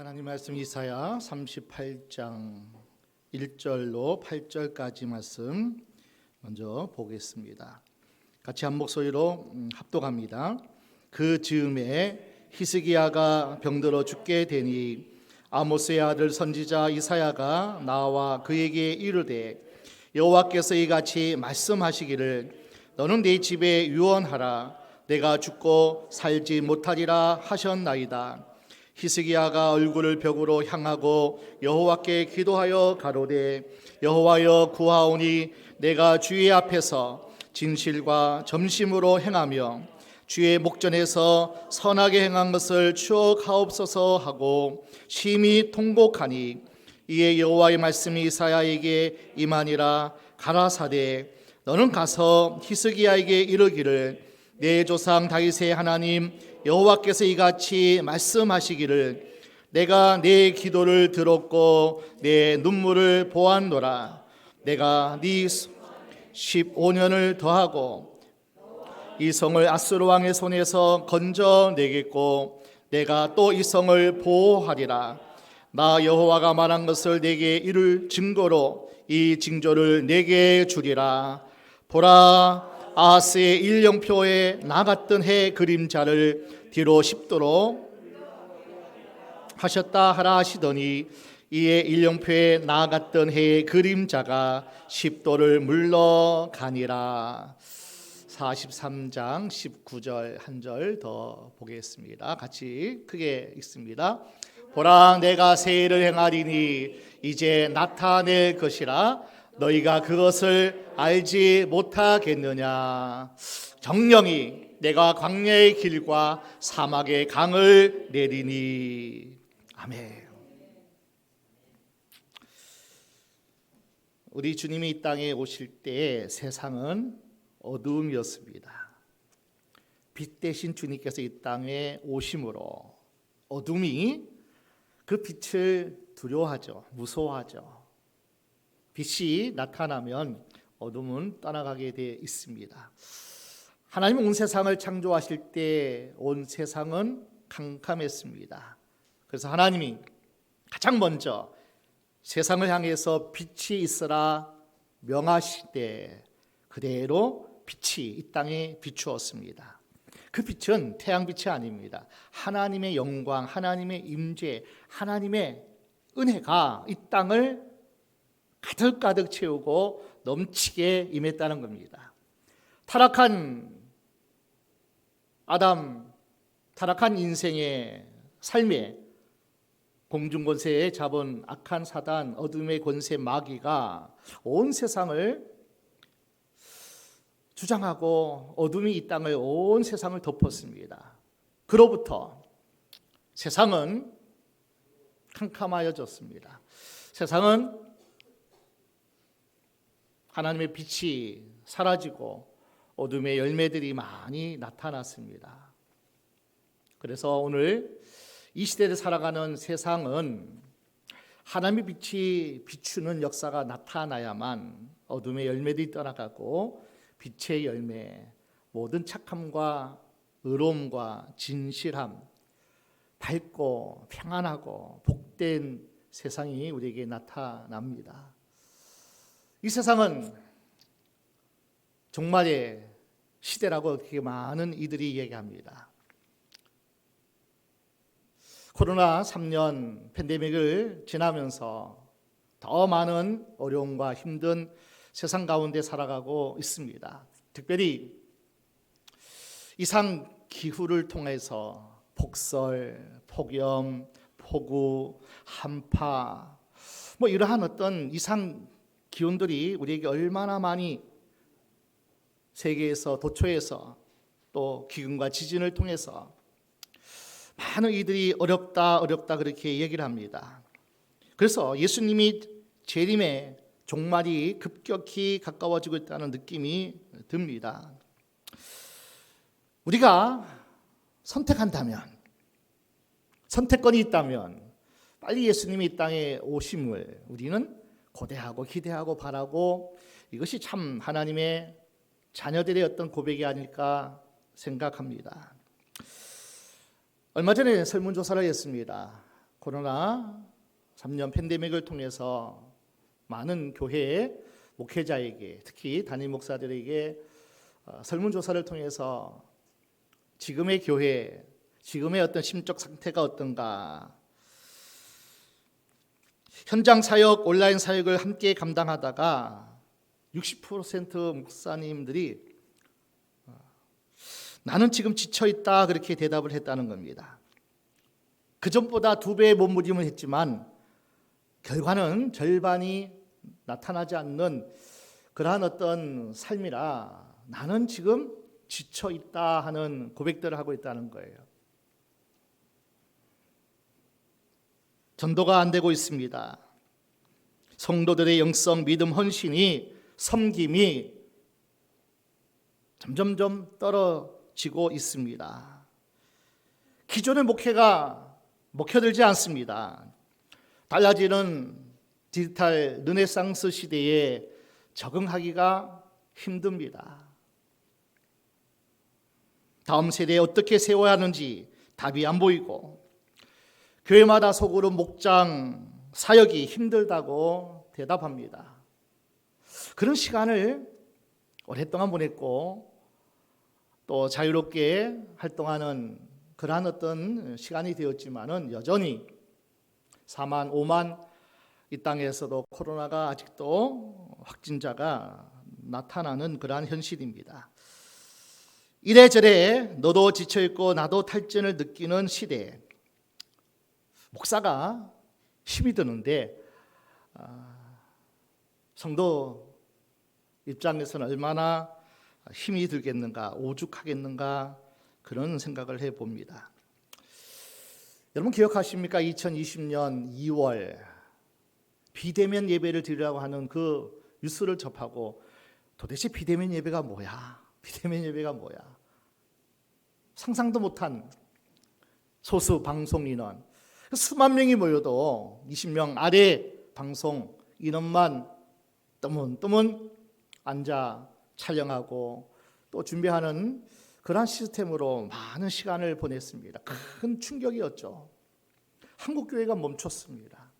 하나님 말씀 이사야 38장 1절로 8절까지 말씀 먼저 보겠습니다. 같이 한 목소리로 합독합니다. 그 즈음에 히스기야가 병들어 죽게 되니 아모스의 아들 선지자 이사야가 나와 그에게 이르되 여호와께서 이같이 말씀하시기를 너는 네 집에 유언하라. 내가 죽고 살지 못하리라 하셨나이다. 히스기야가 얼굴을 벽으로 향하고 여호와께 기도하여 가로되 여호와여 구하오니 내가 주의 앞에서 진실과 점심으로 행하며 주의 목전에서 선하게 행한 것을 추억하옵소서 하고 심히 통곡하니 이에 여호와의 말씀이 이사야에게 임하니라. 가라사대 너는 가서 히스기야에게 이르기를 내 조상 다윗의 하나님 여호와께서 이같이 말씀하시기를 내가 내 기도를 들었고 내 눈물을 보았노라. 내가 네 15년을 더하고 이 성을 아수르 왕의 손에서 건져내겠고 내가 또 이 성을 보호하리라. 나 여호와가 말한 것을 내게 이룰 증거로 이 징조를 내게 주리라. 보라, 아하스의 일령표에 나갔던 해 그림자를 뒤로 10도로 하셨다 하라 하시더니 이에 일령표에 나갔던 해의 그림자가 10도를 물러가니라. 43장 19절 한 절 더 보겠습니다. 같이 크게 읽습니다. 보라, 내가 새해를 행하리니 이제 나타낼 것이라. 너희가 그것을 알지 못하겠느냐. 정령이 내가 광야의 길과 사막의 강을 내리니. 아멘. 우리 주님이 이 땅에 오실 때 세상은 어두움이었습니다. 빛 대신 주님께서 이 땅에 오심으로 어둠이 그 빛을 두려워하죠. 무서워하죠. 빛이 나타나면 어둠은 떠나가게 되어 있습니다. 하나님은 온 세상을 창조하실 때 온 세상은 캄캄했습니다. 그래서 하나님이 가장 먼저 세상을 향해서 빛이 있으라 명하시되 그대로 빛이 이 땅에 비추었습니다. 그 빛은 태양빛이 아닙니다. 하나님의 영광, 하나님의 임재, 하나님의 은혜가 이 땅을 가득가득 채우고 넘치게 임했다는 겁니다. 타락한 아담, 타락한 인생의 삶에 공중권세에 잡은 악한 사단, 어둠의 권세 마귀가 온 세상을 주장하고 어둠이 이 땅을 온 세상을 덮었습니다. 그로부터 세상은 캄캄하여졌습니다. 세상은 하나님의 빛이 사라지고 어둠의 열매들이 많이 나타났습니다. 그래서 오늘 이 시대를 살아가는 세상은 하나님의 빛이 비추는 역사가 나타나야만 어둠의 열매들이 떠나가고 빛의 열매, 모든 착함과 의로움과 진실함, 밝고 평안하고 복된 세상이 우리에게 나타납니다. 이 세상은 종말의 시대라고 그렇게 많은 이들이 얘기합니다. 코로나 3년 팬데믹을 지나면서 더 많은 어려움과 힘든 세상 가운데 살아가고 있습니다. 특별히 이상 기후를 통해서 폭설, 폭염, 폭우, 한파 이러한 어떤 이상 기온들이 우리에게 얼마나 많이 세계에서 도처에서 또 기근과 지진을 통해서 많은 이들이 어렵다 그렇게 얘기를 합니다. 그래서 예수님이 재림의 종말이 급격히 가까워지고 있다는 느낌이 듭니다. 우리가 선택한다면, 선택권이 있다면 빨리 예수님이 이 땅에 오심을 우리는 고대하고 기대하고 바라고, 이것이 참 하나님의 자녀들의 어떤 고백이 아닐까 생각합니다. 얼마 전에 설문조사를 했습니다. 코로나 3년 팬데믹을 통해서 많은 교회 목회자에게, 특히 담임 목사들에게 설문조사를 통해서 지금의 교회, 지금의 어떤 심적 상태가 어떤가, 현장 사역, 온라인 사역을 함께 감당하다가 60% 목사님들이 나는 지금 지쳐있다 그렇게 대답을 했다는 겁니다. 그전보다 2배의 몸부림을 했지만 결과는 절반이 나타나지 않는 그러한 어떤 삶이라 나는 지금 지쳐있다 하는 고백들을 하고 있다는 거예요. 전도가 안 되고 있습니다. 성도들의 영성, 믿음, 헌신이, 섬김이 점점점 떨어지고 있습니다. 기존의 목회가 먹혀들지 않습니다. 달라지는 디지털 르네상스 시대에 적응하기가 힘듭니다. 다음 세대에 어떻게 세워야 하는지 답이 안 보이고 교회마다 속으로 목장 사역이 힘들다고 대답합니다. 그런 시간을 오랫동안 보냈고 또 자유롭게 활동하는 그러한 어떤 시간이 되었지만은 여전히 4만, 5만 이 땅에서도 코로나가 아직도 확진자가 나타나는 그러한 현실입니다. 이래저래 너도 지쳐있고 나도 탈진을 느끼는 시대에 목사가 힘이 드는데 성도 입장에서는 얼마나 힘이 들겠는가, 오죽하겠는가 그런 생각을 해봅니다. 여러분 기억하십니까? 2020년 2월 비대면 예배를 드리라고 하는 그 뉴스를 접하고 도대체 비대면 예배가 뭐야? 비대면 예배가 뭐야? 상상도 못한 소수 방송 인원, 수만 명이 모여도 20명 아래 방송 인원만 뜨문뜨문 앉아 촬영하고 또 준비하는 그러한 시스템으로 많은 시간을 보냈습니다. 큰 충격이었죠. 한국교회가 멈췄습니다.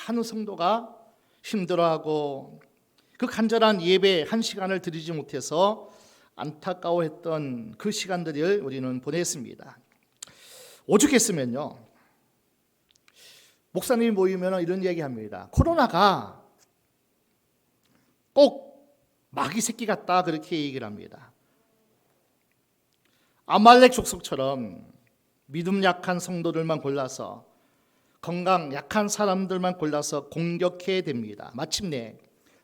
많은 성도가 힘들어하고 그 간절한 예배 한 시간을 드리지 못해서 안타까워했던 그 시간들을 우리는 보냈습니다. 오죽했으면요. 목사님이 모이면 이런 얘기합니다. 코로나가 꼭 마귀 새끼 같다 그렇게 얘기를 합니다. 아말렉 족속처럼 믿음 약한 성도들만 골라서 건강 약한 사람들만 골라서 공격해야 됩니다. 마침내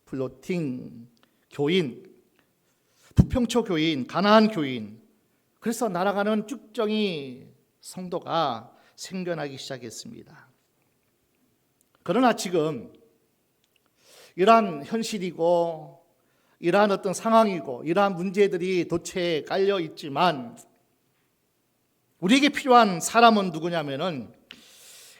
플로팅 교인, 부평초 교인, 가나안 교인, 그래서 날아가는 쭉정이 성도가 생겨나기 시작했습니다. 그러나 지금 이러한 현실이고 이러한 어떤 상황이고 이러한 문제들이 도처에 깔려 있지만 우리에게 필요한 사람은 누구냐면은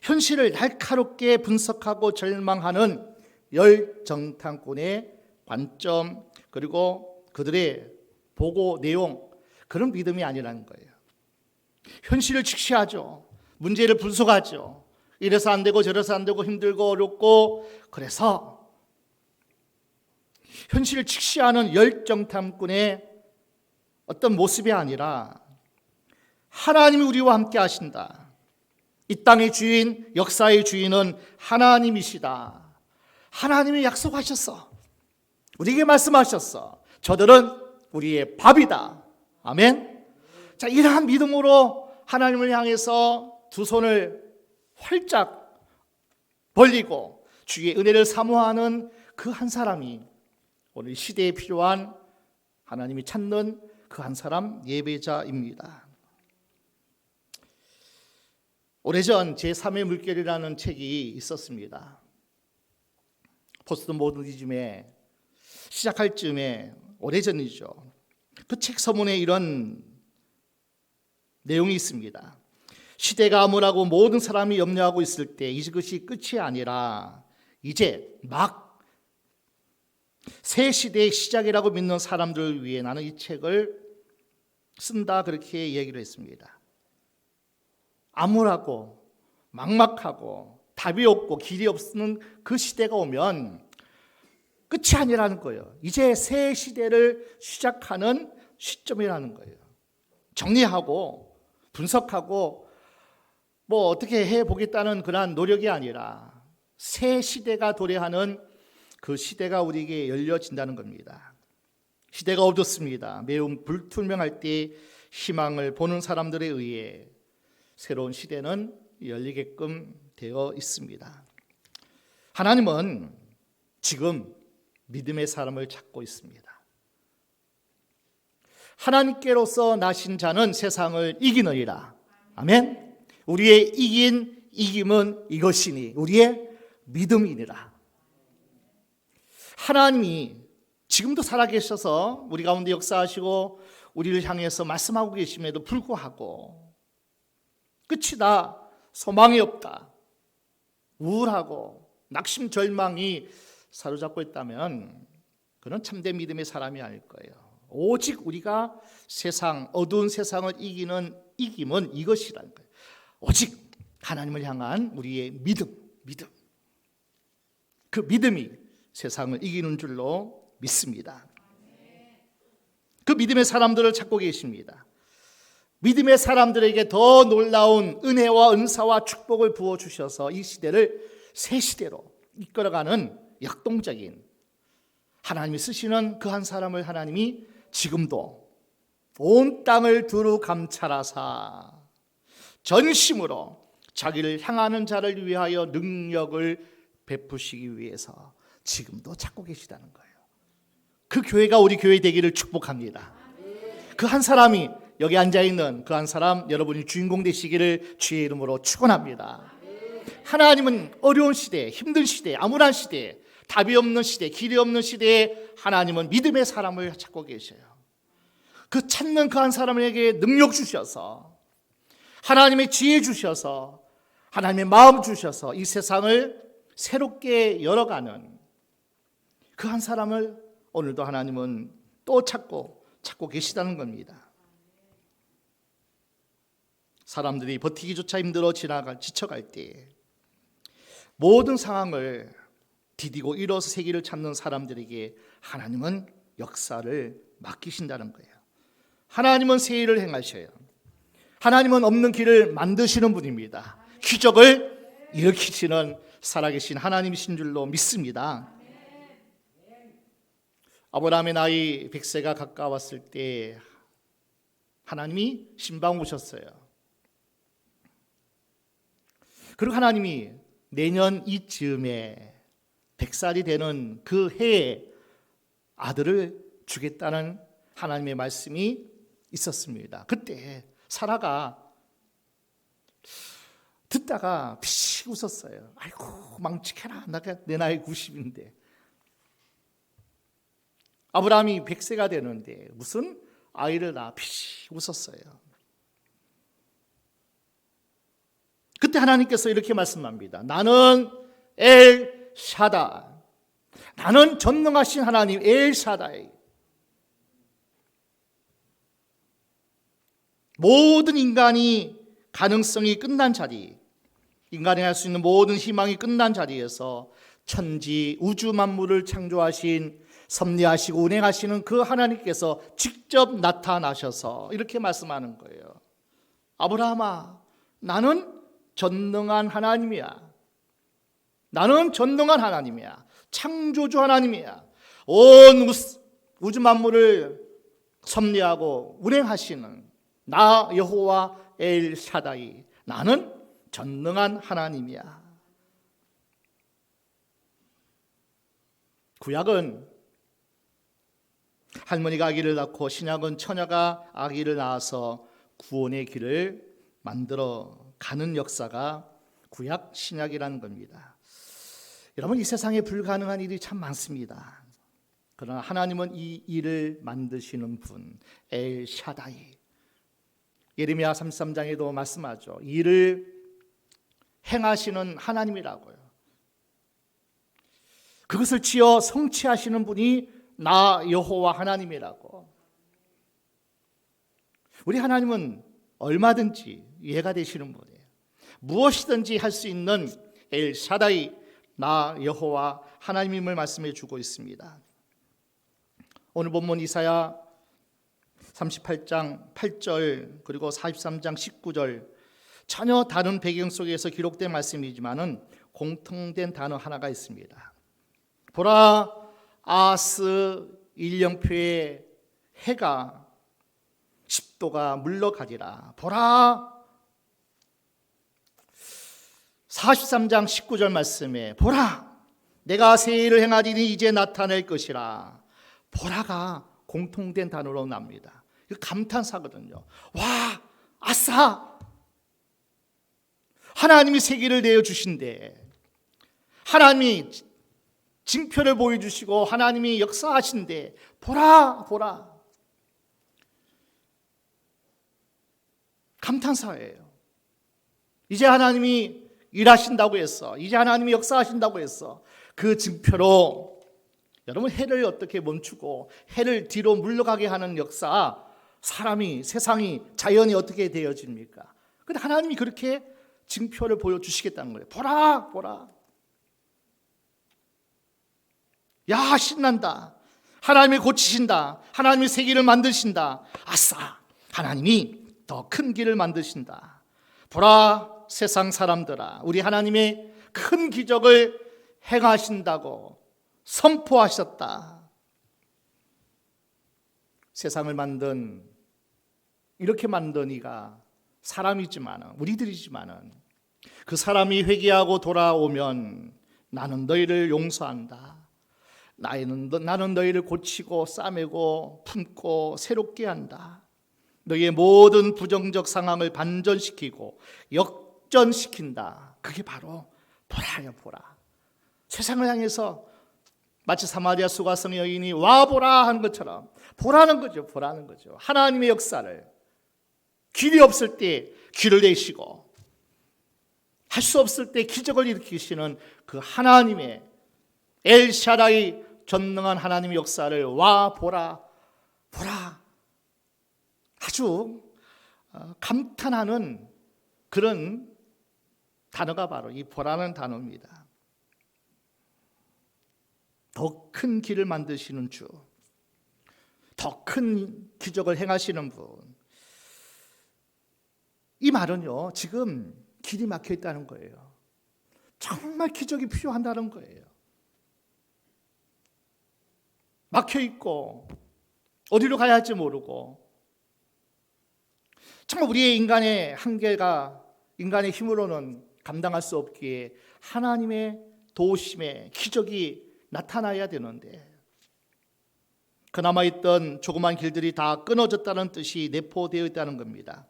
현실을 날카롭게 분석하고 절망하는 열정탐꾼의 관점 그리고 그들의 보고 내용 그런 믿음이 아니라는 거예요. 현실을 직시하죠. 문제를 분석하죠. 이래서 안 되고 저래서 안 되고 힘들고 어렵고 그래서 현실을 직시하는 열정탐꾼의 어떤 모습이 아니라 하나님이 우리와 함께 하신다. 이 땅의 주인, 역사의 주인은 하나님이시다. 하나님이 약속하셨어. 우리에게 말씀하셨어. 저들은 우리의 밥이다. 아멘. 자, 이러한 믿음으로 하나님을 향해서 두 손을 활짝 벌리고 주의 은혜를 사모하는 그 한 사람이 오늘 시대에 필요한 하나님이 찾는 그 한 사람 예배자입니다. 오래전 제3의 물결이라는 책이 있었습니다. 포스트 모더니즘에 시작할 즈음에 오래전이죠. 그 책 서문에 이런 내용이 있습니다. 시대가 암울하고 모든 사람이 염려하고 있을 때 이것이 끝이 아니라 이제 막 새 시대의 시작이라고 믿는 사람들을 위해 나는 이 책을 쓴다 그렇게 얘기를 했습니다. 암울하고 막막하고 답이 없고 길이 없는 그 시대가 오면 끝이 아니라는 거예요. 이제 새 시대를 시작하는 시점이라는 거예요. 정리하고 분석하고 뭐 어떻게 해보겠다는 그러한 노력이 아니라 새 시대가 도래하는 그 시대가 우리에게 열려진다는 겁니다. 시대가 어둡습니다. 매우 불투명할 때 희망을 보는 사람들에 의해 새로운 시대는 열리게끔 되어 있습니다. 하나님은 지금 믿음의 사람을 찾고 있습니다. 하나님께로서 나신 자는 세상을 이기느니라. 아멘. 우리의 이김은 이것이니 우리의 믿음이니라. 하나님이 지금도 살아계셔서 우리 가운데 역사하시고 우리를 향해서 말씀하고 계심에도 불구하고 끝이다, 소망이 없다, 우울하고 낙심 절망이 사로잡고 있다면 그는 참된 믿음의 사람이 아닐 거예요. 오직 우리가 어두운 세상을 이기는 이김은 이것이라는 거예요. 오직 하나님을 향한 우리의 믿음. 그 믿음이 세상을 이기는 줄로 믿습니다. 그 믿음의 사람들을 찾고 계십니다. 믿음의 사람들에게 더 놀라운 은혜와 은사와 축복을 부어주셔서 이 시대를 새 시대로 이끌어가는 역동적인 하나님이 쓰시는 그 한 사람을 하나님이 지금도 온 땅을 두루 감찰하사 전심으로 자기를 향하는 자를 위하여 능력을 베푸시기 위해서 지금도 찾고 계시다는 거예요. 그 교회가 우리 교회 되기를 축복합니다. 그 한 사람이 여기 앉아있는 그 한 사람 여러분이 주인공 되시기를 주의 이름으로 축원합니다. 하나님은 어려운 시대, 힘든 시대, 암울한 시대, 답이 없는 시대, 길이 없는 시대에 하나님은 믿음의 사람을 찾고 계셔요. 그 찾는 그 한 사람에게 능력 주셔서 하나님의 지혜 주셔서 하나님의 마음 주셔서 이 세상을 새롭게 열어가는 그 한 사람을 오늘도 하나님은 또 찾고 계시다는 겁니다. 사람들이 버티기조차 힘들어 지쳐갈 때 모든 상황을 디디고 일어서 세기를 찾는 사람들에게 하나님은 역사를 맡기신다는 거예요. 하나님은 새 일을 행하셔요. 하나님은 없는 길을 만드시는 분입니다. 기적을 일으키시는 살아계신 하나님이신 줄로 믿습니다. 아브라함의 나이 100세가 가까웠을 때 하나님이 신방 오셨어요. 그리고 하나님이 내년 이즈음에 100살이 되는 그 해에 아들을 주겠다는 하나님의 말씀이 있었습니다. 그때 사라가 듣다가 피식 웃었어요. 아이고 망치켜라, 내 나이 90인데 아브라함이 100세가 되는데 무슨 아이를 낳아, 피식 웃었어요. 그때 하나님께서 이렇게 말씀합니다. 나는 엘 샤다, 나는 전능하신 하나님 엘 샤다이. 모든 인간이 가능성이 끝난 자리, 인간이 할 수 있는 모든 희망이 끝난 자리에서 천지 우주 만물을 창조하신 섭리하시고 운행하시는 그 하나님께서 직접 나타나셔서 이렇게 말씀하는 거예요. 아브라함아, 나는 전능한 하나님이야. 나는 전능한 하나님이야. 창조주 하나님이야. 온 우주 만물을 섭리하고 운행하시는 나 여호와 엘 샤다이, 나는 전능한 하나님이야. 구약은 할머니가 아기를 낳고 신약은 처녀가 아기를 낳아서 구원의 길을 만들어 가는 역사가 구약 신약이라는 겁니다. 여러분, 이 세상에 불가능한 일이 참 많습니다. 그러나 하나님은 이 일을 만드시는 분 엘 샤다이. 예레미야 33장에도 말씀하죠. 이 일을 행하시는 하나님이라고요. 그것을 지어 성취하시는 분이 나 여호와 하나님이라고. 우리 하나님은 얼마든지 이해가 되시는 분이에요. 무엇이든지 할 수 있는 엘샤다이 나 여호와 하나님임을 말씀해 주고 있습니다. 오늘 본문 이사야 38장 8절 그리고 43장 19절 전혀 다른 배경 속에서 기록된 말씀이지만은 공통된 단어 하나가 있습니다. 보라, 아하스 1년표의 해가 10도가 물러가리라. 보라, 43장 19절 말씀에 보라, 내가 새 일을 행하리니 이제 나타낼 것이라. 보라가 공통된 단어로 납니다. 이거 감탄사거든요. 와, 아싸! 하나님이 새 길을 내어주신대. 하나님이 징표를 보여주시고 하나님이 역사하신대. 보라, 보라. 감탄사예요. 이제 하나님이 일하신다고 했어. 이제 하나님이 역사하신다고 했어. 그 징표로 여러분, 해를 어떻게 멈추고 해를 뒤로 물러가게 하는 역사, 사람이, 세상이, 자연이 어떻게 되어집니까? 근데 하나님이 그렇게 징표를 보여주시겠다는 거예요. 보라, 보라. 야, 신난다. 하나님이 고치신다. 하나님이 새 길을 만드신다. 아싸, 하나님이 더 큰 길을 만드신다. 보라, 세상 사람들아, 우리 하나님의 큰 기적을 행하신다고 선포하셨다. 세상을 이렇게 만든 이가 사람이지만, 우리들이지만 그 사람이 회개하고 돌아오면 나는 너희를 용서한다. 나는 너희를 고치고 싸매고 품고 새롭게 한다. 너희의 모든 부정적 상황을 반전시키고 역전시킨다. 그게 바로 보라요, 보라. 세상을 향해서 마치 사마리아 수가성 여인이 와 보라 하는 것처럼 보라는 거죠. 보라는 거죠. 하나님의 역사를, 길이 없을 때 길을 내시고 할 수 없을 때 기적을 일으키시는 그 하나님의 엘샤다이 전능한 하나님의 역사를 와 보라, 보라. 아주 감탄하는 그런 단어가 바로 이 보라는 단어입니다. 더 큰 길을 만드시는 주, 더 큰 기적을 행하시는 분. 이 말은요, 지금 길이 막혀 있다는 거예요. 정말 기적이 필요한다는 거예요. 막혀 있고 어디로 가야 할지 모르고, 정말 우리의 인간의 한계가 인간의 힘으로는 감당할 수 없기에 하나님의 도우심에 기적이 나타나야 되는데, 그나마 있던 조그만 길들이 다 끊어졌다는 뜻이 내포되어 있다는 겁니다.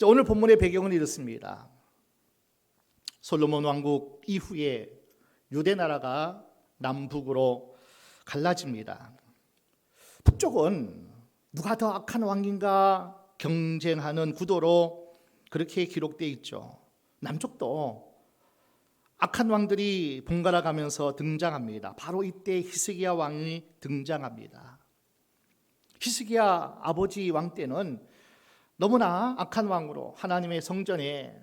오늘 본문의 배경은 이렇습니다. 솔로몬 왕국 이후에 유대 나라가 남북으로 갈라집니다. 북쪽은 누가 더 악한 왕인가 경쟁하는 구도로 그렇게 기록되어 있죠. 남쪽도 악한 왕들이 번갈아 가면서 등장합니다. 바로 이때 히스기야 왕이 등장합니다. 히스기야 아버지 왕 때는 너무나 악한 왕으로 하나님의 성전에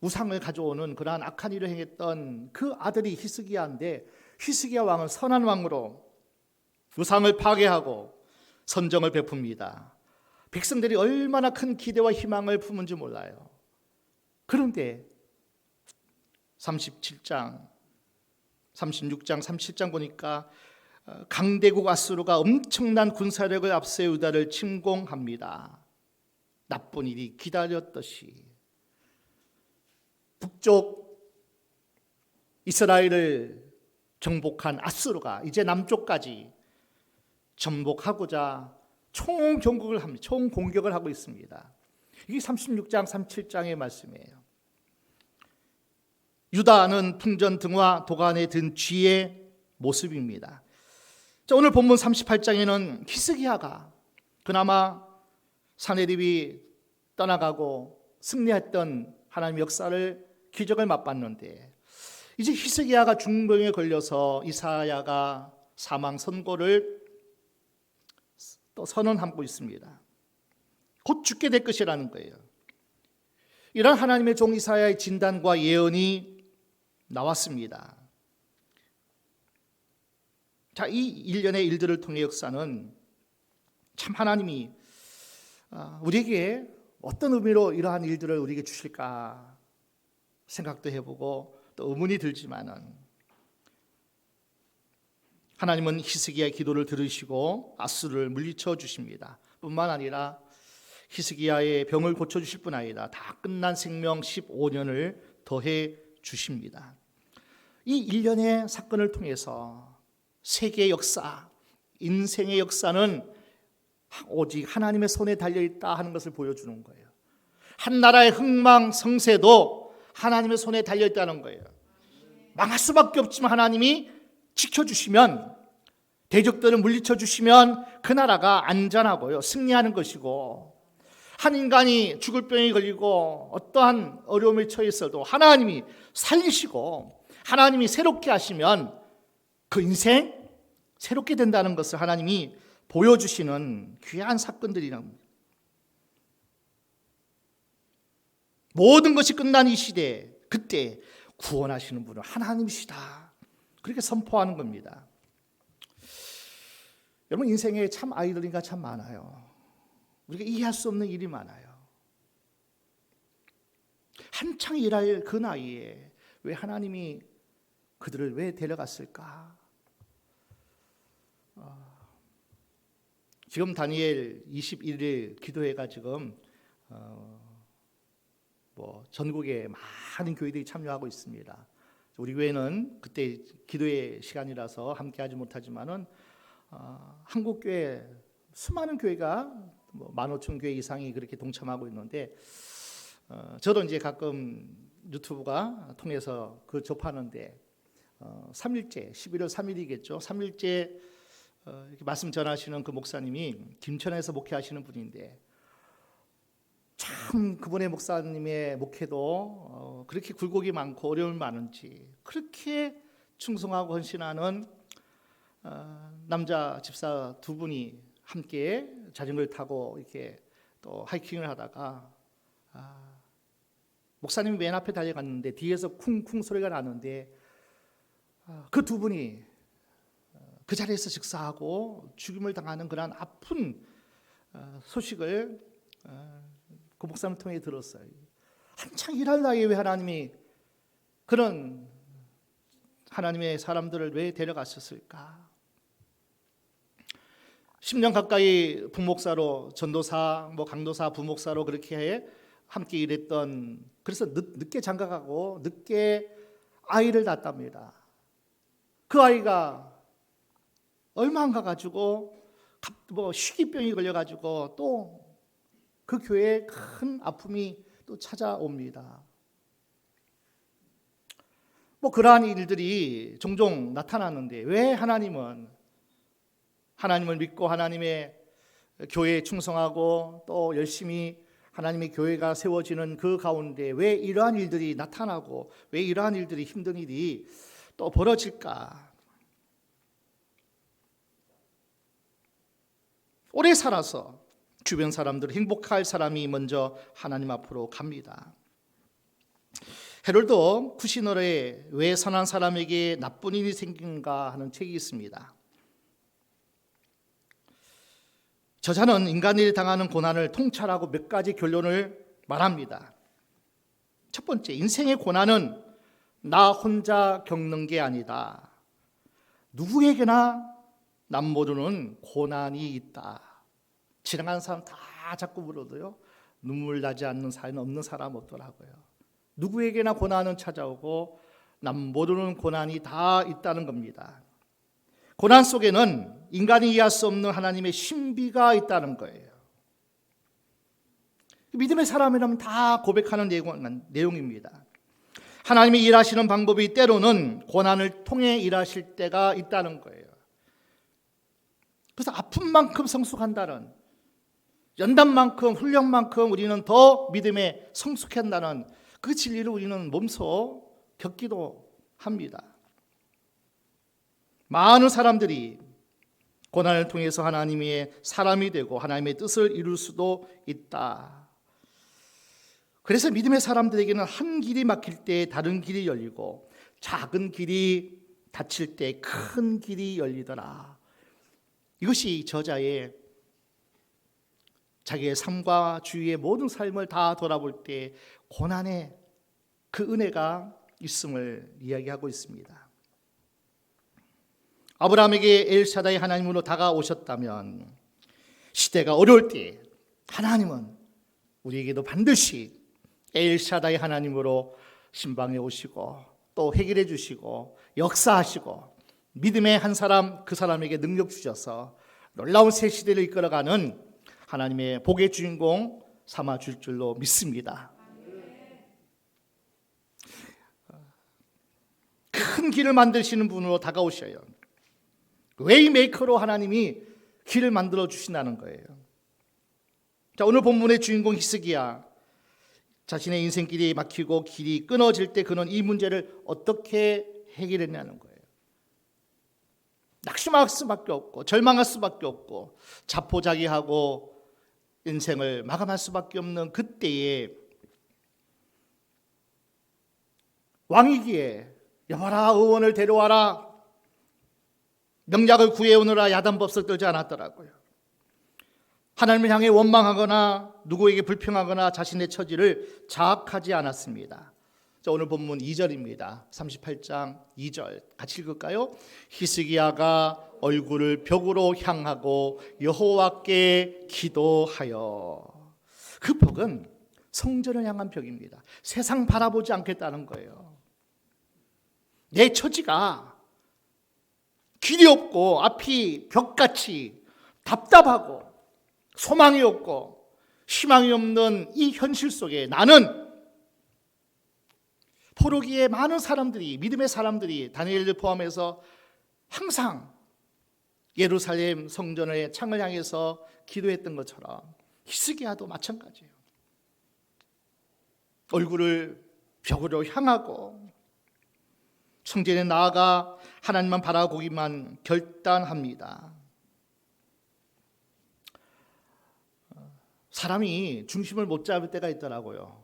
우상을 가져오는 그러한 악한 일을 행했던 그 아들이 히스기야인데, 히스기야 왕은 선한 왕으로 우상을 파괴하고 선정을 베풉니다. 백성들이 얼마나 큰 기대와 희망을 품은지 몰라요. 그런데 36장, 37장 보니까 강대국 아수르가 엄청난 군사력을 앞세 유다를 침공합니다. 나쁜 일이 기다렸듯이 북쪽 이스라엘을 정복한 아수르가 이제 남쪽까지 정복하고자 총공격을 하고 있습니다. 이게 36장, 37장의 말씀이에요. 유다는 풍전 등화 도간에 든 쥐의 모습입니다. 자, 오늘 본문 38장에는 히스기야가 그나마 사내립이 떠나가고 승리했던 하나님의 역사를, 기적을 맛봤는데, 이제 히스기야가 중병에 걸려서 이사야가 사망 선고를 또 선언하고 있습니다. 곧 죽게 될 것이라는 거예요. 이런 하나님의 종 이사야의 진단과 예언이 나왔습니다. 자, 이 일련의 일들을 통해 역사는 참 하나님이 우리에게 어떤 의미로 이러한 일들을 우리에게 주실까 생각도 해보고 또 의문이 들지만은, 하나님은 히스기야의 기도를 들으시고 아수르를 물리쳐 주십니다. 뿐만 아니라 히스기야의 병을 고쳐주실 뿐 아니라 다 끝난 생명 15년을 더해 주십니다. 이 일련의 사건을 통해서 세계의 역사, 인생의 역사는 오직 하나님의 손에 달려있다 하는 것을 보여주는 거예요. 한 나라의 흥망성쇠도 하나님의 손에 달려있다는 거예요. 망할 수밖에 없지만 하나님이 지켜주시면, 대적들을 물리쳐 주시면 그 나라가 안전하고요, 승리하는 것이고, 한 인간이 죽을 병에 걸리고 어떠한 어려움에 처해 있어도 하나님이 살리시고 하나님이 새롭게 하시면 그 인생 새롭게 된다는 것을 하나님이 보여주시는 귀한 사건들이랍니다. 모든 것이 끝난 이 시대, 그때 구원하시는 분은 하나님이시다, 그렇게 선포하는 겁니다. 여러분, 인생에 참 아이러니가 참 많아요. 우리가 이해할 수 없는 일이 많아요. 한창 일할 그 나이에 왜 하나님이 그들을 왜 데려갔을까? 지금 다니엘 21일 기도회가 지금 전국에 많은 교회들이 참여하고 있습니다. 우리 교회는 그때 기도회 시간이라서 함께하지 못하지만은 한국 교회 수많은 교회가 15,000교회 이상이 그렇게 동참하고 있는데, 저도 이제 가끔 유튜브가 통해서 그 접하는데 3일째 11월 3일이겠죠. 3일째 이렇게 말씀 전하시는 그 목사님이 김천에서 목회하시는 분인데, 참 그분의 목사님의 목회도 그렇게 굴곡이 많고 어려움이 많은지 그렇게 충성하고 헌신하는 남자 집사 두 분이 함께 자전거를 타고 이렇게 또 하이킹을 하다가 목사님이 맨 앞에 달려갔는데 뒤에서 쿵쿵 소리가 나는데 그 두 분이 그 자리에서 즉사하고 죽임을 당하는 그런 아픈 소식을 그 목사님을 통해 들었어요. 한창 일할 나이에 왜 하나님이 그런 하나님의 사람들을 왜 데려갔었을까? 10년 가까이 부목사로, 전도사, 강도사, 부목사로 그렇게 함께 일했던, 그래서 늦게 장가가고 늦게 아이를 낳았답니다. 그 아이가 얼마 안 가가지고 희귀병이 걸려가지고 또 그 교회에 큰 아픔이 또 찾아옵니다. 그러한 일들이 종종 나타나는데, 왜 하나님을 믿고 하나님의 교회에 충성하고 또 열심히 하나님의 교회가 세워지는 그 가운데 왜 이러한 일들이 나타나고 왜 이러한 일들이, 힘든 일이 또 벌어질까? 오래 살아서 주변 사람들 행복할 사람이 먼저 하나님 앞으로 갑니다. 헤롤드 쿠시너의 왜 선한 사람에게 나쁜 일이 생긴가 하는 책이 있습니다. 저자는 인간이 당하는 고난을 통찰하고 몇 가지 결론을 말합니다. 첫 번째, 인생의 고난은 나 혼자 겪는 게 아니다. 누구에게나 남 모르는 고난이 있다. 지나가는 사람 다 자꾸 물어도요, 눈물 나지 않는 사연 없는 사람 없더라고요. 누구에게나 고난은 찾아오고 남 모르는 고난이 다 있다는 겁니다. 고난 속에는 인간이 이해할 수 없는 하나님의 신비가 있다는 거예요. 믿음의 사람이라면 다 고백하는 내용입니다. 하나님이 일하시는 방법이 때로는 고난을 통해 일하실 때가 있다는 거예요. 그래서 아픈 만큼 성숙한다는, 연단만큼, 훈련만큼 우리는 더 믿음에 성숙한다는 그 진리를 우리는 몸소 겪기도 합니다. 많은 사람들이 고난을 통해서 하나님의 사람이 되고 하나님의 뜻을 이룰 수도 있다. 그래서 믿음의 사람들에게는 한 길이 막힐 때 다른 길이 열리고 작은 길이 닫힐 때 큰 길이 열리더라. 이것이 저자의 자기의 삶과 주위의 모든 삶을 다 돌아볼 때 고난의 그 은혜가 있음을 이야기하고 있습니다. 아브라함에게 엘샤다이 하나님으로 다가오셨다면 시대가 어려울 때 하나님은 우리에게도 반드시 엘샤다이 하나님으로 신방에 오시고 또 해결해 주시고 역사하시고 믿음의 한 사람 그 사람에게 능력 주셔서 놀라운 새 시대를 이끌어가는 하나님의 복의 주인공 삼아 줄 줄로 믿습니다. 큰 길을 만드시는 분으로 다가오셔요. 웨이메이커로 하나님이 길을 만들어 주신다는 거예요. 자, 오늘 본문의 주인공 히스기야, 자신의 인생길이 막히고 길이 끊어질 때 그는 이 문제를 어떻게 해결했냐는 거예요. 낙심할 수밖에 없고 절망할 수밖에 없고 자포자기하고 인생을 마감할 수밖에 없는 그때에 왕이기에 여봐라 의원을 데려와라 명약을 구해오느라 야단법석 떨지 않았더라고요. 하나님을 향해 원망하거나 누구에게 불평하거나 자신의 처지를 자학하지 않았습니다. 자, 오늘 본문 2절입니다. 38장 2절 같이 읽을까요? 히스기야가 얼굴을 벽으로 향하고 여호와께 기도하여. 그 벽은 성전을 향한 벽입니다. 세상 바라보지 않겠다는 거예요. 내 처지가 길이 없고 앞이 벽같이 답답하고 소망이 없고 희망이 없는 이 현실 속에 나는 포로기에 많은 사람들이 믿음의 사람들이 다니엘을 포함해서 항상 예루살렘 성전의 창을 향해서 기도했던 것처럼 히스기야도 마찬가지예요. 얼굴을 벽으로 향하고 성전에 나아가 하나님만 바라보기만 결단합니다. 사람이 중심을 못 잡을 때가 있더라고요.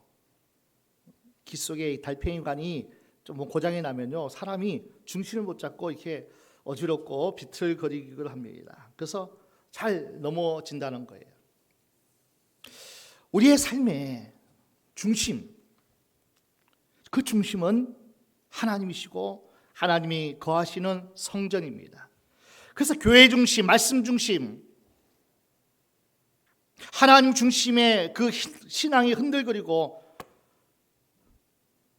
귀 속에 달팽이관이 좀 고장이 나면요, 사람이 중심을 못 잡고 이렇게 어지럽고 비틀거리기를 합니다. 그래서 잘 넘어진다는 거예요. 우리의 삶의 중심, 그 중심은 하나님이시고 하나님이 거하시는 성전입니다. 그래서 교회 중심, 말씀 중심, 하나님 중심의 그 신앙이 흔들거리고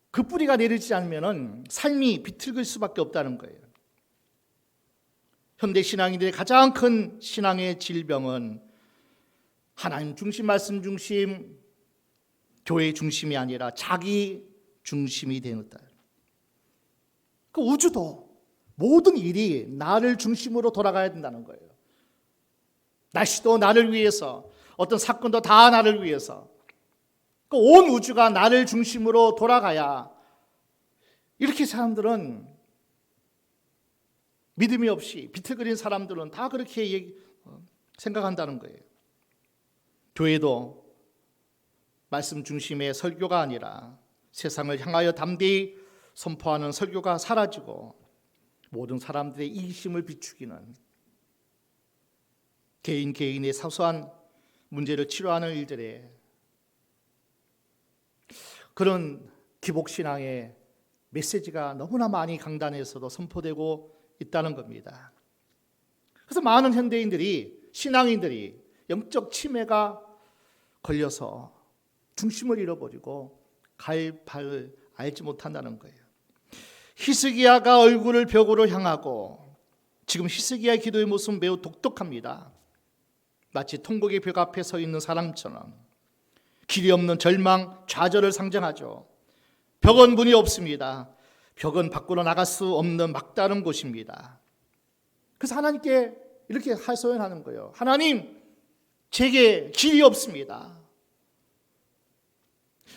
그 뿌리가 내리지 않으면 삶이 비틀거릴 수밖에 없다는 거예요. 현대 신앙인들의 가장 큰 신앙의 질병은 하나님 중심, 말씀 중심, 교회 중심이 아니라 자기 중심이 되는 것. 그 우주도 모든 일이 나를 중심으로 돌아가야 된다는 거예요. 날씨도 나를 위해서, 어떤 사건도 다 나를 위해서, 그 온 우주가 나를 중심으로 돌아가야, 이렇게 사람들은, 믿음이 없이 비틀거린 사람들은 다 그렇게 생각한다는 거예요. 교회도 말씀 중심의 설교가 아니라 세상을 향하여 담대히 선포하는 설교가 사라지고 모든 사람들의 이기심을 비추기는, 개인의 사소한 문제를 치료하는 일들에 그런 기복신앙의 메시지가 너무나 많이 강단에서도 선포되고 있다는 겁니다. 그래서 많은 현대인들이, 신앙인들이 영적 치매가 걸려서 중심을 잃어버리고 갈 발을 알지 못한다는 거예요. 히스기야가 얼굴을 벽으로 향하고, 지금 히스기야의 기도의 모습은 매우 독특합니다. 마치 통곡의 벽 앞에 서 있는 사람처럼 길이 없는 절망, 좌절을 상징하죠. 벽은 문이 없습니다. 벽은 밖으로 나갈 수 없는 막다른 곳입니다. 그래서 하나님께 이렇게 하소연하는 거예요. 하나님, 제게 길이 없습니다.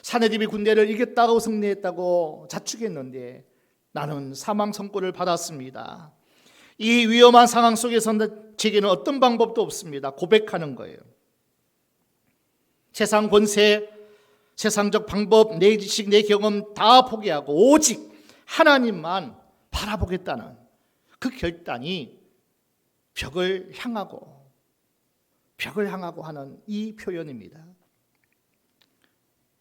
사내립이 군대를 이겼다고 승리했다고 자축했는데 나는 사망 선고를 받았습니다. 이 위험한 상황 속에서는 제게는 어떤 방법도 없습니다. 고백하는 거예요. 세상 권세, 세상적 방법, 내 지식, 내 경험 다 포기하고 오직 하나님만 바라보겠다는 그 결단이 벽을 향하고 하는 이 표현입니다.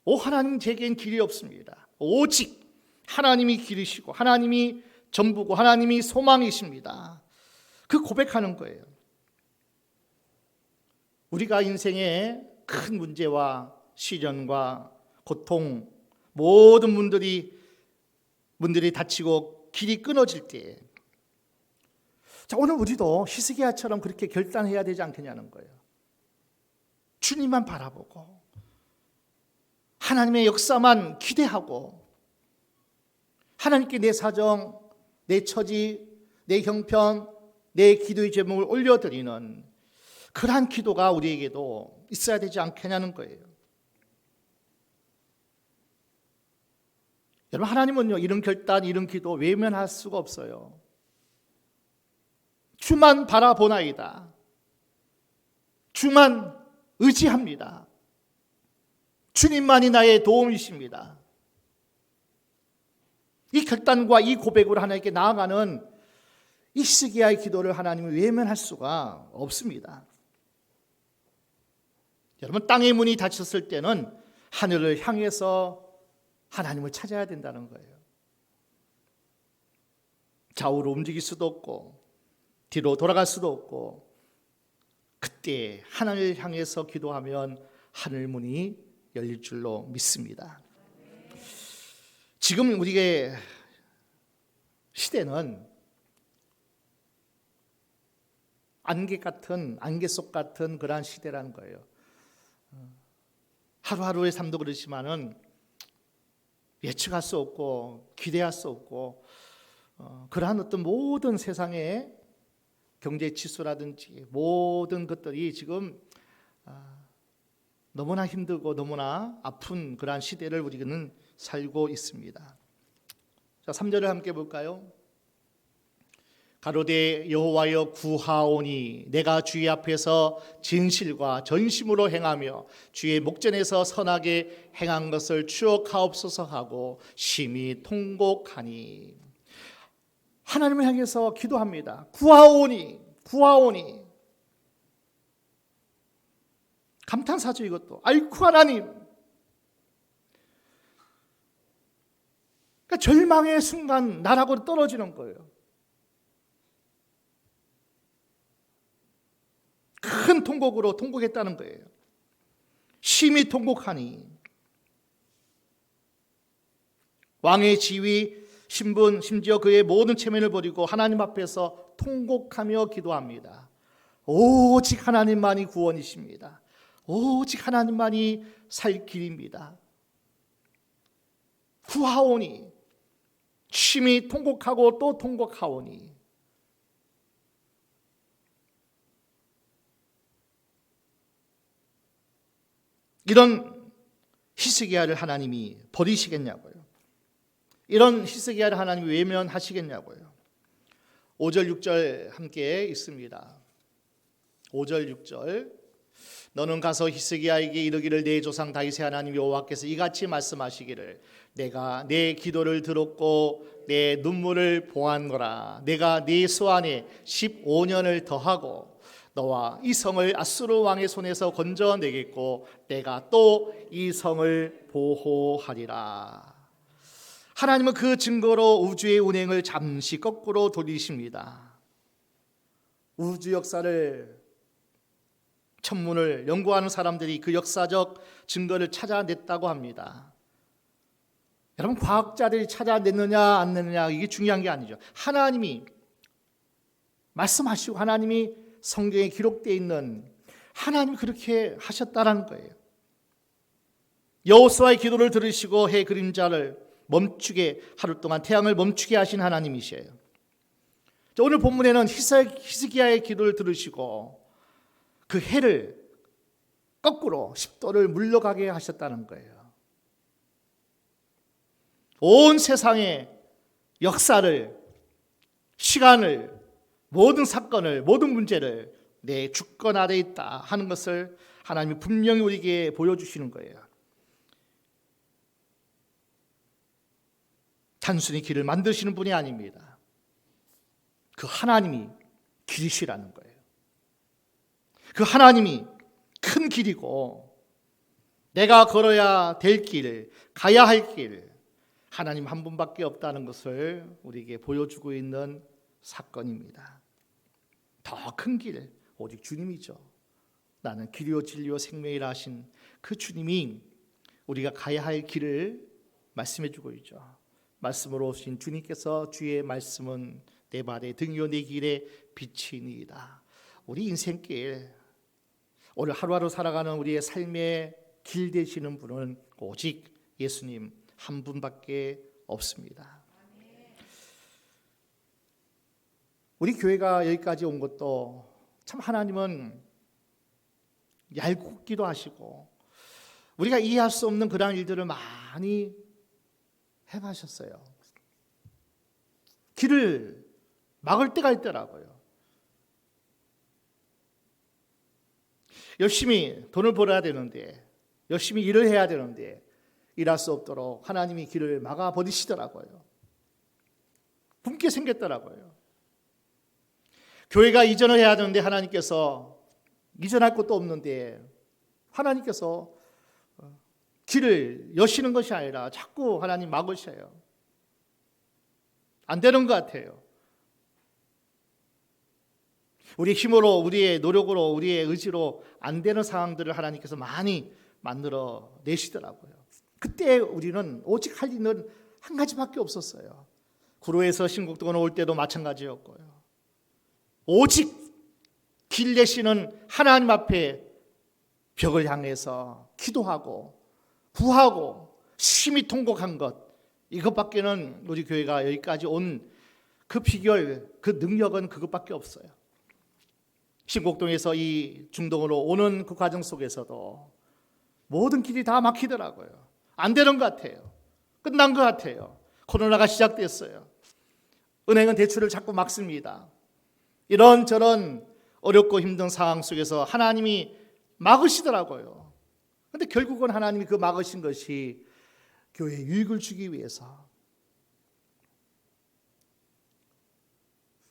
오 하나님, 제겐 길이 없습니다. 오직 하나님이 길이시고 하나님이 전부고 하나님이 소망이십니다. 그 고백하는 거예요. 우리가 인생의 큰 문제와 시련과 고통, 모든 분들이 다치고 길이 끊어질 때, 자, 오늘 우리도 히스기야처럼 그렇게 결단해야 되지 않겠냐는 거예요. 주님만 바라보고 하나님의 역사만 기대하고 하나님께 내 사정, 내 처지, 내 형편, 내 기도의 제목을 올려드리는 그러한 기도가 우리에게도 있어야 되지 않겠냐는 거예요. 여러분, 하나님은요, 이런 결단, 이런 기도 외면할 수가 없어요. 주만 바라보나이다. 주만 의지합니다. 주님만이 나의 도움이십니다. 이 결단과 이 고백으로 하나님께 나아가는 이 히스기야의 기도를 하나님은 외면할 수가 없습니다. 여러분, 땅의 문이 닫혔을 때는 하늘을 향해서 하나님을 찾아야 된다는 거예요. 좌우로 움직일 수도 없고 뒤로 돌아갈 수도 없고, 그때 하나님을 향해서 기도하면 하늘 문이 열릴 줄로 믿습니다. 지금 우리의 시대는 안개 속 같은 그러한 시대라는 거예요. 하루하루의 삶도 그렇지만은 예측할 수 없고 기대할 수 없고, 그러한 어떤 모든 세상의 경제 지수라든지 모든 것들이 지금 너무나 힘들고 너무나 아픈 그러한 시대를 우리는 살고 있습니다. 자, 3절을 함께 볼까요? 가로되 여호와여 구하오니 내가 주의 앞에서 진실과 전심으로 행하며 주의 목전에서 선하게 행한 것을 추억하옵소서 하고 심히 통곡하니. 하나님을 향해서 기도합니다. 구하오니, 구하오니. 감탄사죠, 이것도. 아이쿠 하나님. 그러니까 절망의 순간 나락으로 떨어지는 거예요. 큰 통곡으로 통곡했다는 거예요. 심히 통곡하니. 왕의 지위, 신분, 심지어 그의 모든 체면을 버리고 하나님 앞에서 통곡하며 기도합니다. 오직 하나님만이 구원이십니다. 오직 하나님만이 살 길입니다. 구하오니, 심히 통곡하고 또 통곡하오니. 이런 히스기야를 하나님이 버리시겠냐고요. 이런 히스기야를 하나님이 외면하시겠냐고요. 5절 6절 함께 있습니다. 5절 6절. 너는 가서 히스기야에게 이르기를 내 조상 다윗의 하나님 여호와께서 이같이 말씀하시기를 내가 내 기도를 들었고 내 눈물을 보았노라. 내가 네 소안에 15년을 더하고 너와 이 성을 아수르 왕의 손에서 건져내겠고 내가 또 이 성을 보호하리라. 하나님은 그 증거로 우주의 운행을 잠시 거꾸로 돌리십니다. 우주 역사를, 천문을 연구하는 사람들이 그 역사적 증거를 찾아냈다고 합니다. 여러분, 과학자들이 찾아냈느냐 안 냈느냐 이게 중요한 게 아니죠. 하나님이 말씀하시고 하나님이 성경에 기록되어 있는, 하나님이 그렇게 하셨다라는 거예요. 여호수아의 기도를 들으시고 해 그림자를 멈추게, 하루 동안 태양을 멈추게 하신 하나님이셔요. 오늘 본문에는 히스기야의 기도를 들으시고 그 해를 거꾸로 10도를 물러가게 하셨다는 거예요. 온 세상의 역사를, 시간을, 모든 사건을, 모든 문제를 내 주권 아래에 있다 하는 것을 하나님이 분명히 우리에게 보여주시는 거예요. 단순히 길을 만드시는 분이 아닙니다. 그 하나님이 길이시라는 거예요. 그 하나님이 큰 길이고 내가 걸어야 될 길, 가야 할 길, 하나님 한 분밖에 없다는 것을 우리에게 보여주고 있는 사건입니다. 더 큰 길, 오직 주님이죠. 나는 길이요 진리요 생명이라 하신 그 주님이 우리가 가야 할 길을 말씀해 주고 있죠. 말씀으로 오신 주님께서 주의 말씀은 내 발의 등이요 내 길의 빛이니이다. 우리 인생길, 오늘 하루하루 살아가는 우리의 삶의 길 되시는 분은 오직 예수님 한 분밖에 없습니다. 우리 교회가 여기까지 온 것도 참 하나님은 얄궂기도 하시고 우리가 이해할 수 없는 그런 일들을 많이 해가셨어요. 길을 막을 때가 있더라고요. 열심히 돈을 벌어야 되는데, 열심히 일을 해야 되는데 일할 수 없도록 하나님이 길을 막아 버리시더라고요. 굶게 생겼더라고요. 교회가 이전을 해야 되는데 하나님께서 이전할 것도 없는데 하나님께서 길을 여시는 것이 아니라 자꾸 하나님 막으셔요. 안 되는 것 같아요. 우리의 힘으로, 우리의 노력으로, 우리의 의지로 안 되는 상황들을 하나님께서 많이 만들어 내시더라고요. 그때 우리는 오직 할 일은 한 가지밖에 없었어요. 구로에서 신곡동원 올 때도 마찬가지였고요. 오직 길 내시는 하나님 앞에 벽을 향해서 기도하고 구하고 심히 통곡한 것, 이것밖에는 우리 교회가 여기까지 온 그 비결, 그 능력은 그것밖에 없어요. 신곡동에서 이 중동으로 오는 그 과정 속에서도 모든 길이 다 막히더라고요. 안 되는 것 같아요. 끝난 것 같아요. 코로나가 시작됐어요. 은행은 대출을 자꾸 막습니다. 이런저런 어렵고 힘든 상황 속에서 하나님이 막으시더라고요. 그런데 결국은 하나님이 그 막으신 것이 교회에 유익을 주기 위해서,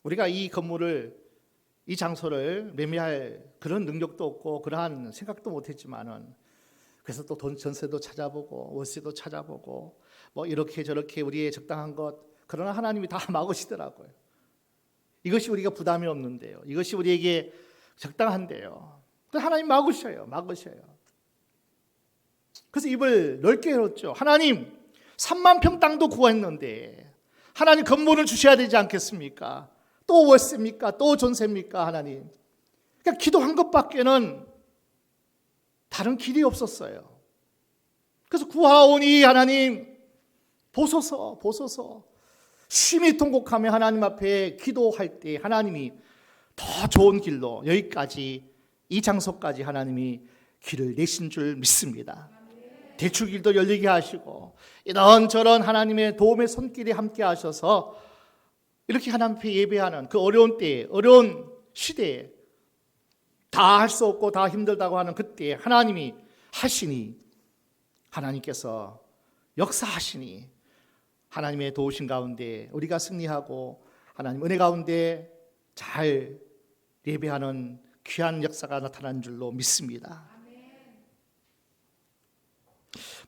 우리가 이 건물을, 이 장소를 매매할 그런 능력도 없고 그러한 생각도 못했지만은, 그래서 또 돈 전세도 찾아보고 월세도 찾아보고 뭐 이렇게 저렇게 우리의 적당한 것, 그러나 하나님이 다 막으시더라고요. 이것이 우리가 부담이 없는데요, 이것이 우리에게 적당한데요, 또 하나님 막으셔요. 그래서 입을 넓게 열었죠. 하나님 3만 평 땅도 구했는데 하나님 건물을 주셔야 되지 않겠습니까? 또 월세입니까? 또 전세입니까? 하나님. 그러니까 기도한 것밖에는 다른 길이 없었어요. 그래서 구하오니 하나님 보소서 심히 통곡하며 하나님 앞에 기도할 때 하나님이 더 좋은 길로 여기까지, 이 장소까지 하나님이 길을 내신 줄 믿습니다. 대출길도 열리게 하시고 이런저런 하나님의 도움의 손길이 함께 하셔서 이렇게 하나님 앞에 예배하는 그 어려운 때에, 어려운 시대에, 다 할 수 없고 다 힘들다고 하는 그때에 하나님이 하시니, 하나님께서 역사하시니, 하나님의 도우신 가운데 우리가 승리하고 하나님 은혜 가운데 잘 예배하는 귀한 역사가 나타난 줄로 믿습니다.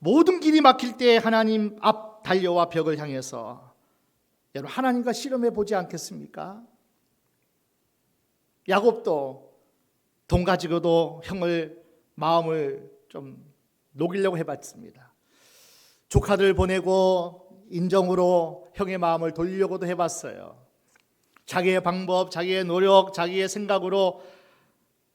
모든 길이 막힐 때 하나님 앞 달려와 벽을 향해서 여러분 하나님과 씨름해 보지 않겠습니까? 야곱도 돈 가지고도 형을 마음을 좀 녹이려고 해봤습니다. 조카들 보내고 인정으로 형의 마음을 돌리려고도 해봤어요. 자기의 방법, 자기의 노력, 자기의 생각으로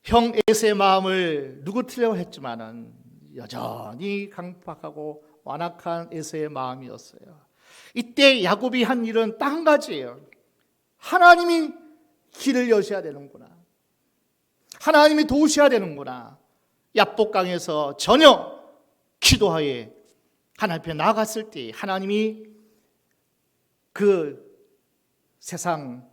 형 에서의 마음을 누구트려고 했지만은 여전히 강팍하고 완악한 에서의 마음이었어요. 이때 야곱이 한 일은 딱 한 가지예요. 하나님이 길을 여셔야 되는구나, 하나님이 도우셔야 되는구나. 야복강에서 전혀 기도하에 하나님 앞에 나아갔을 때 하나님이 그 세상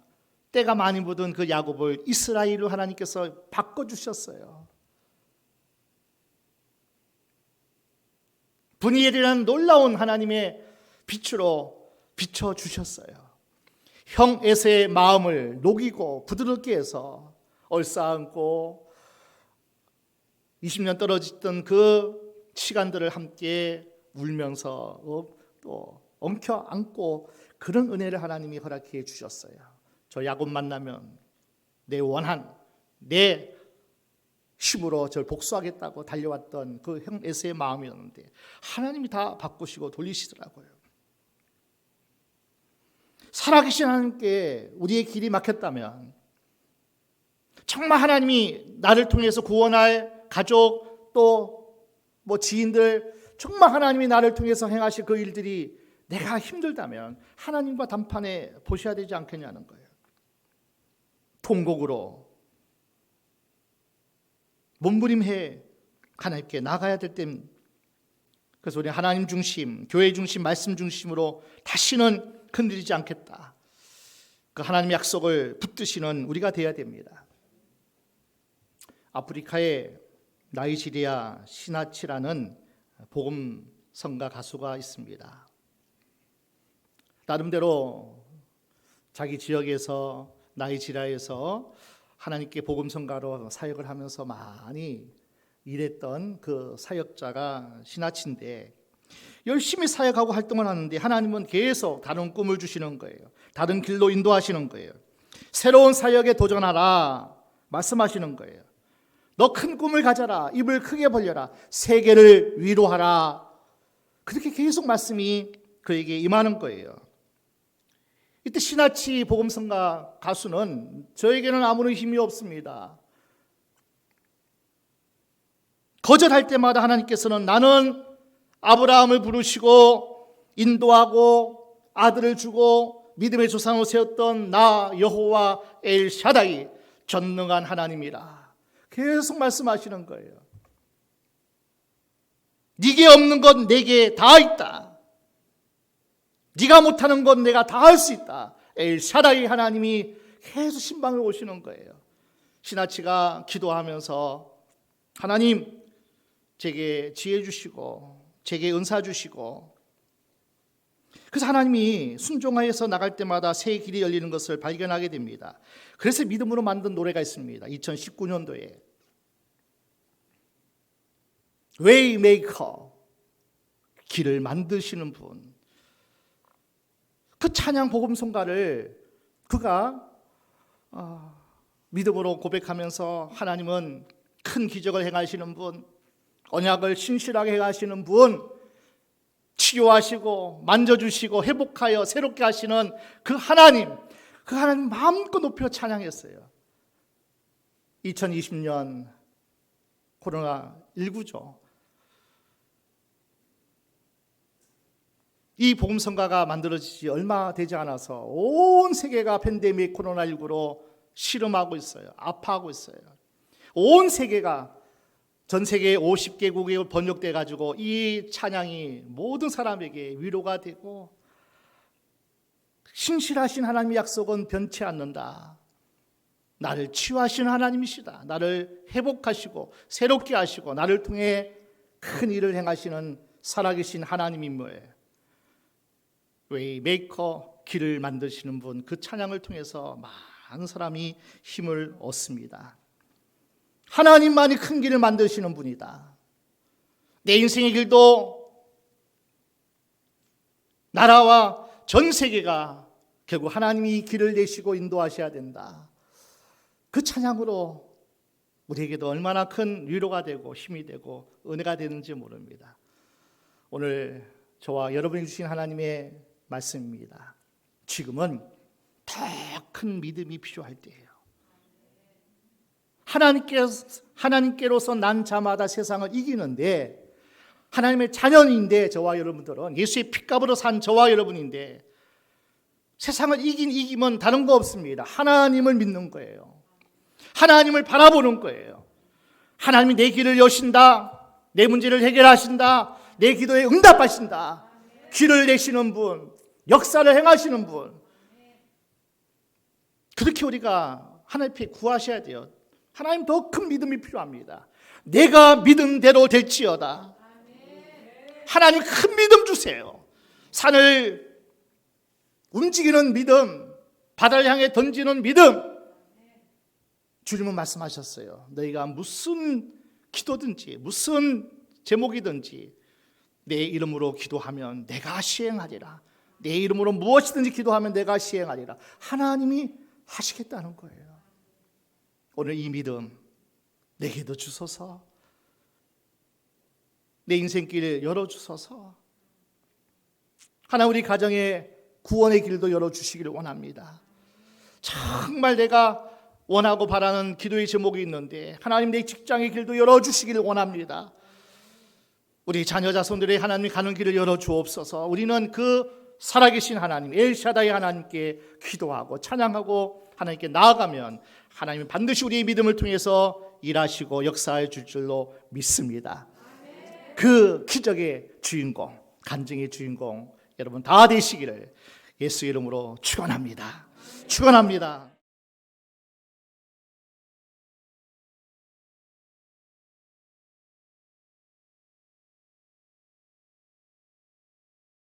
때가 많이 묻은 그 야곱을 이스라엘로 하나님께서 바꿔주셨어요. 브니엘이라는 놀라운 하나님의 빛으로 비춰주셨어요. 형 에서의 마음을 녹이고 부드럽게 해서 얼싸안고 20년 떨어졌던 그 시간들을 함께 울면서 또 엉켜 안고 그런 은혜를 하나님이 허락해 주셨어요. 저 야곱 만나면 내 힘으로 저를 복수하겠다고 달려왔던 그 형 에서의 마음이었는데 하나님이 다 바꾸시고 돌리시더라고요. 살아계신 하나님께 우리의 길이 막혔다면, 정말 하나님이 나를 통해서 구원할 가족 또 지인들, 정말 하나님이 나를 통해서 행하실 그 일들이 내가 힘들다면 하나님과 단판에 보셔야 되지 않겠냐는 거예요. 통곡으로 몸부림해 하나님께 나가야 될 때, 그래서 우리 하나님 중심, 교회 중심, 말씀 중심으로 다시는 흔들리지 않겠다. 그 하나님의 약속을 붙드시는 우리가 되어야 됩니다. 아프리카에 나이지리아 시나치라는 복음성가 가수가 있습니다. 나름대로 자기 지역에서 나이지리아에서 하나님께 복음성가로 사역을 하면서 많이 일했던 그 사역자가 시나치인데, 열심히 사역하고 활동을 하는데 하나님은 계속 다른 꿈을 주시는 거예요. 다른 길로 인도하시는 거예요. 새로운 사역에 도전하라 말씀하시는 거예요. 너 큰 꿈을 가져라. 입을 크게 벌려라. 세계를 위로하라. 그렇게 계속 말씀이 그에게 임하는 거예요. 이때 시나치 복음성가 가수는 저에게는 아무런 힘이 없습니다. 거절할 때마다 하나님께서는 나는 아브라함을 부르시고 인도하고 아들을 주고 믿음의 조상으로 세웠던 나 여호와 엘샤다이 전능한 하나님이라 계속 말씀하시는 거예요. 네게 없는 건 내게 다 있다. 네가 못하는 건 내가 다 할 수 있다. 엘샤다이 하나님이 계속 신방을 오시는 거예요. 시나치가 기도하면서 하나님 제게 지혜 주시고 제게 은사 주시고, 그래서 하나님이 순종하여서 나갈 때마다 새 길이 열리는 것을 발견하게 됩니다. 그래서 믿음으로 만든 노래가 있습니다. 2019년도에 웨이메이커, 길을 만드시는 분, 그 찬양 복음성가를 그가 믿음으로 고백하면서 하나님은 큰 기적을 행하시는 분, 언약을 신실하게 행하시는 분, 치료하시고 만져주시고 회복하여 새롭게 하시는 그 하나님 마음껏 높여 찬양했어요. 2020년 코로나19죠. 이 복음성가가 만들어지지 얼마 되지 않아서 온 세계가 팬데믹 코로나19로 실험하고 있어요. 아파하고 있어요. 온 세계가, 전 세계 50개국에 번역돼 가지고 이 찬양이 모든 사람에게 위로가 되고, 신실하신 하나님의 약속은 변치 않는다. 나를 치유하시는 하나님이시다. 나를 회복하시고 새롭게 하시고 나를 통해 큰 일을 행하시는 살아계신 하나님인 거예요. 웨이메이커, 길을 만드시는 분, 그 찬양을 통해서 많은 사람이 힘을 얻습니다. 하나님만이 큰 길을 만드시는 분이다. 내 인생의 길도 나라와 전 세계가 결국 하나님이 길을 내시고 인도하셔야 된다. 그 찬양으로 우리에게도 얼마나 큰 위로가 되고 힘이 되고 은혜가 되는지 모릅니다. 오늘 저와 여러분이 주신 하나님의 말씀입니다. 지금은 더 큰 믿음이 필요할 때예요. 하나님께로서 난 자마다 세상을 이기는데, 하나님의 자녀인데, 저와 여러분들은 예수의 핏값으로 산 저와 여러분인데, 세상을 이기면 다른 거 없습니다. 하나님을 믿는 거예요. 하나님을 바라보는 거예요. 하나님이 내 길을 여신다. 내 문제를 해결하신다. 내 기도에 응답하신다. 길을 내시는 분, 역사를 행하시는 분, 그렇게 우리가 하나님 앞에 구하셔야 돼요. 하나님 더 큰 믿음이 필요합니다. 내가 믿은 대로 될지어다. 하나님 큰 믿음 주세요. 산을 움직이는 믿음, 바다를 향해 던지는 믿음. 주님은 말씀하셨어요. 너희가 무슨 기도든지 무슨 제목이든지 내 이름으로 기도하면 내가 시행하리라. 내 이름으로 무엇이든지 기도하면 내가 시행하리라. 하나님이 하시겠다는 거예요. 오늘 이 믿음 내게도 주소서. 내 인생길 열어주소서. 하나 우리 가정에 구원의 길도 열어주시기를 원합니다. 정말 내가 원하고 바라는 기도의 제목이 있는데 하나님 내 직장의 길도 열어주시기를 원합니다. 우리 자녀 자손들의 하나님이 가는 길을 열어주옵소서. 우리는 그 살아계신 하나님 엘샤다이 하나님께 기도하고 찬양하고 하나님께 나아가면 하나님이 반드시 우리의 믿음을 통해서 일하시고 역사해 줄 줄로 믿습니다. 그 기적의 주인공, 간증의 주인공 여러분 다 되시기를 예수 이름으로 축원합니다. 축원합니다.